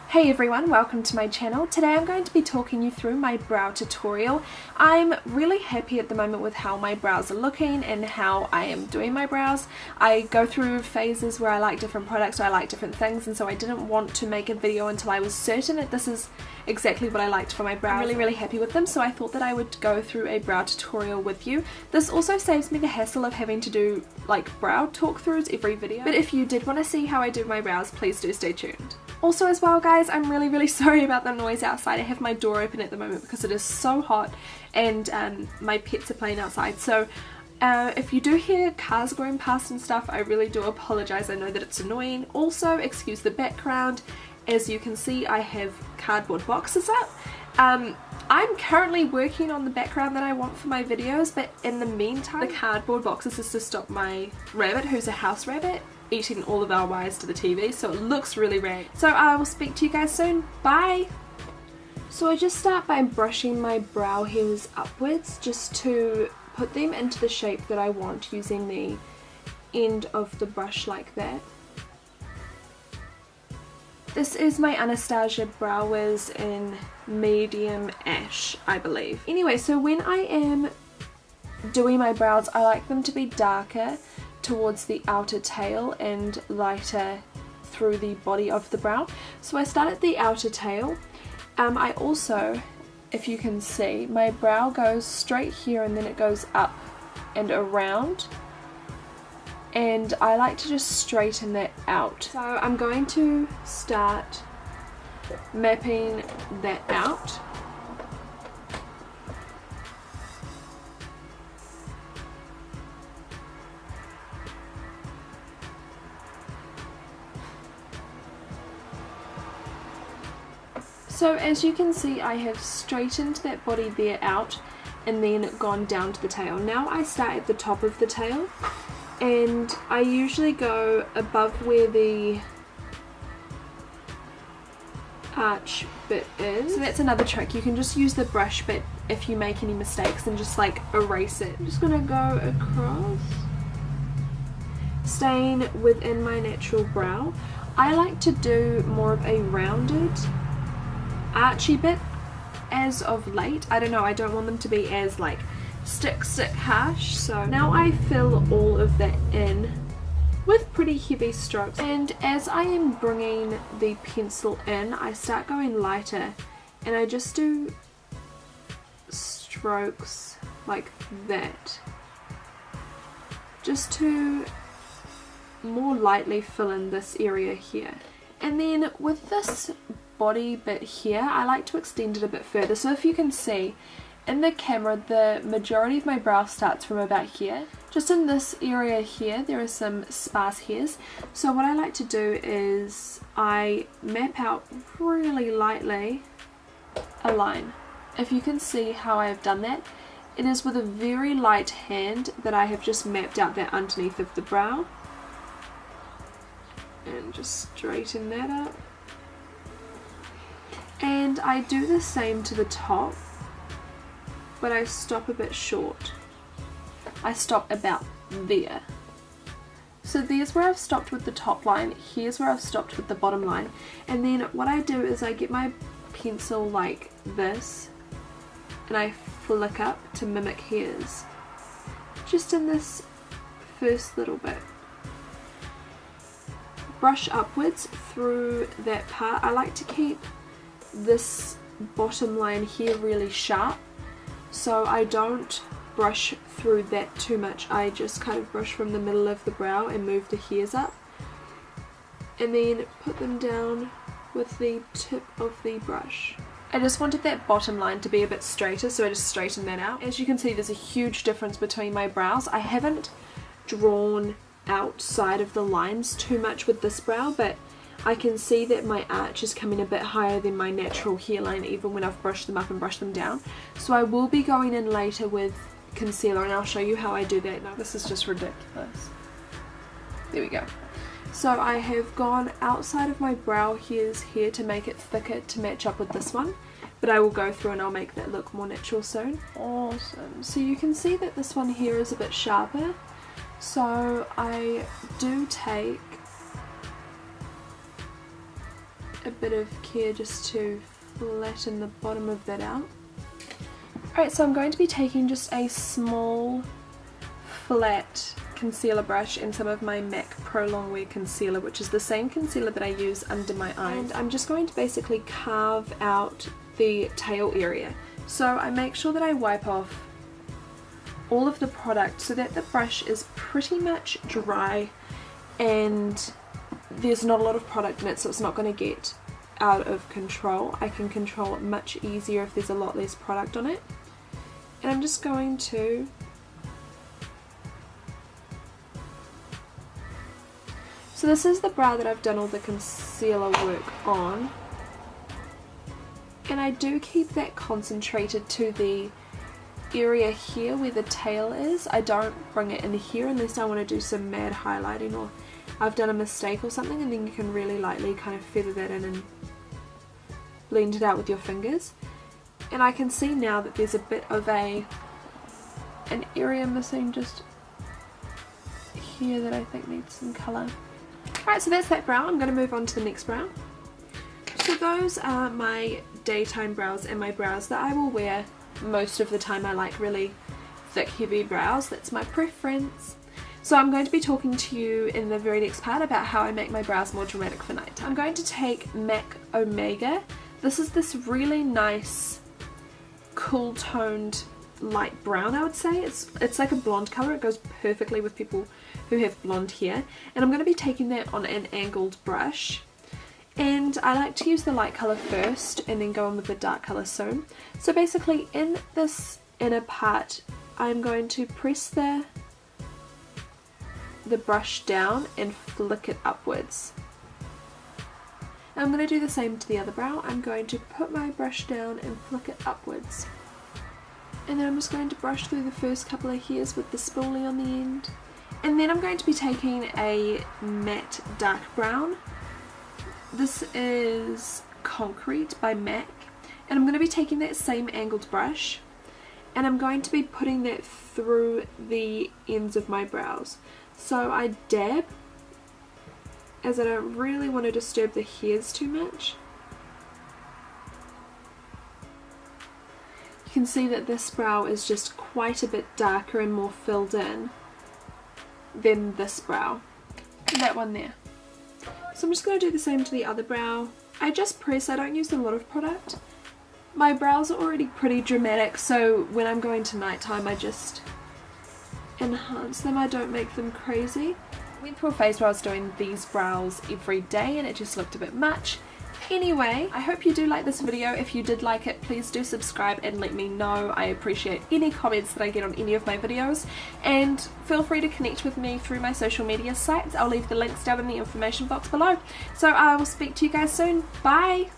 Hey everyone, welcome to my channel. Today I'm going to be talking you through my brow tutorial. I'm really happy at the moment with how my brows are looking and how I am doing my brows. I go through phases where I like different products or I like different things, and so I didn't want to make a video until I was certain that this is exactly what I liked for my brows. I'm really happy with them, so I thought that I would go through a brow tutorial with you. This also saves me the hassle of having to do like brow talk throughs every video, but if you did want to see how I do my brows, please do stay tuned. Also as well guys, I'm really sorry about the noise outside. I have my door open at the moment because it is so hot and my pets are playing outside, so if you do hear cars going past and stuff, I really do apologise. I know that it's annoying. Also, excuse the background. As you can see, I have cardboard boxes up. I'm currently working on the background that I want for my videos, but in the meantime, the cardboard boxes is to stop my rabbit, who's a house rabbit, eating all of our wires to the TV, so it looks really rad. So I will speak to you guys soon. Bye! So I just start by brushing my brow hairs upwards just to put them into the shape that I want, using the end of the brush like that. This is my Anastasia brow wiz in medium ash, I believe. Anyway, so when I am doing my brows, I like them to be darker towards the outer tail and lighter through the body of the brow. So I start at the outer tail. I also, if you can see, my brow goes straight here and then it goes up and around, and I like to just straighten that out. So I'm going to start mapping that out. So as you can see, I have straightened that body there out and then gone down to the tail. Now I start at the top of the tail, and I usually go above where the arch bit is. So that's another trick. You can just use the brush bit if you make any mistakes and just like erase it. I'm just gonna go across, staying within my natural brow. I like to do more of a rounded archy bit as of late. I don't know, I don't want them to be as like stick harsh. So now I fill all of that in with pretty heavy strokes, and as I am bringing the pencil in, I start going lighter and I just do strokes like that, just to more lightly fill in this area here. And then with this body bit here, I like to extend it a bit further. So if you can see in the camera, the majority of my brow starts from about here. Just in this area here, there are some sparse hairs. So what I like to do is I map out really lightly a line. If you can see how I have done that, it is with a very light hand that I have just mapped out that underneath of the brow. And just straighten that up. And I do the same to the top, but I stop a bit short. I stop about there. So there's where I've stopped with the top line, here's where I've stopped with the bottom line. And then what I do is I get my pencil like this and I flick up to mimic hairs, just in this first little bit. Brush upwards through that part. I like to keep this bottom line here really sharp, so I don't brush through that too much. I just kind of brush from the middle of the brow and move the hairs up, and then put them down with the tip of the brush. I just wanted that bottom line to be a bit straighter, so I just straightened that out. As you can see, there's a huge difference between my brows. I haven't drawn outside of the lines too much with this brow, but I can see that my arch is coming a bit higher than my natural hairline even when I've brushed them up and brushed them down. So I will be going in later with concealer and I'll show you how I do that. Now this is just ridiculous. There we go. So I have gone outside of my brow hairs here to make it thicker to match up with this one, but I will go through and I'll make that look more natural soon. Awesome. So you can see that this one here is a bit sharper, so I do take a bit of care just to flatten the bottom of that out. Alright, so I'm going to be taking just a small flat concealer brush and some of my MAC Pro Longwear concealer, which is the same concealer that I use under my eyes. And I'm just going to basically carve out the tail area. So I make sure that I wipe off all of the product so that the brush is pretty much dry and there's not a lot of product in it, so it's not going to get out of control. I can control it much easier if there's a lot less product on it. And I'm just going to so this is the brow that I've done all the concealer work on, and I do keep that concentrated to the area here where the tail is. I don't bring it in here unless I want to do some mad highlighting or I've done a mistake or something, and then you can really lightly kind of feather that in and blend it out with your fingers. And I can see now that there's a bit of an area missing just here that I think needs some colour. Alright, so that's that brow. I'm going to move on to the next brow. So those are my daytime brows and my brows that I will wear most of the time. I like really thick, heavy brows. That's my preference. So I'm going to be talking to you in the very next part about how I make my brows more dramatic for nighttime. I'm going to take MAC Omega. This is this really nice, cool toned light brown, I would say. It's like a blonde colour. It goes perfectly with people who have blonde hair, and I'm going to be taking that on an angled brush, and I like to use the light colour first and then go on with the dark colour soon. So basically in this inner part I'm going to press the brush down and flick it upwards. And I'm going to do the same to the other brow. I'm going to put my brush down and flick it upwards. And then I'm just going to brush through the first couple of hairs with the spoolie on the end. And then I'm going to be taking a matte dark brown. This is Concrete by MAC. And I'm going to be taking that same angled brush, and I'm going to be putting that through the ends of my brows. So I dab, as I don't really want to disturb the hairs too much. You can see that this brow is just quite a bit darker and more filled in than this brow, that one there. So I'm just going to do the same to the other brow. I just press, I don't use a lot of product. My brows are already pretty dramatic, so when I'm going to nighttime I just enhance them, I don't make them crazy. I went through a phase where I was doing these brows every day and it just looked a bit much. Anyway, I hope you do like this video. If you did like it, please do subscribe and let me know. I appreciate any comments that I get on any of my videos, and feel free to connect with me through my social media sites. I'll leave the links down in the information box below. So I will speak to you guys soon. Bye!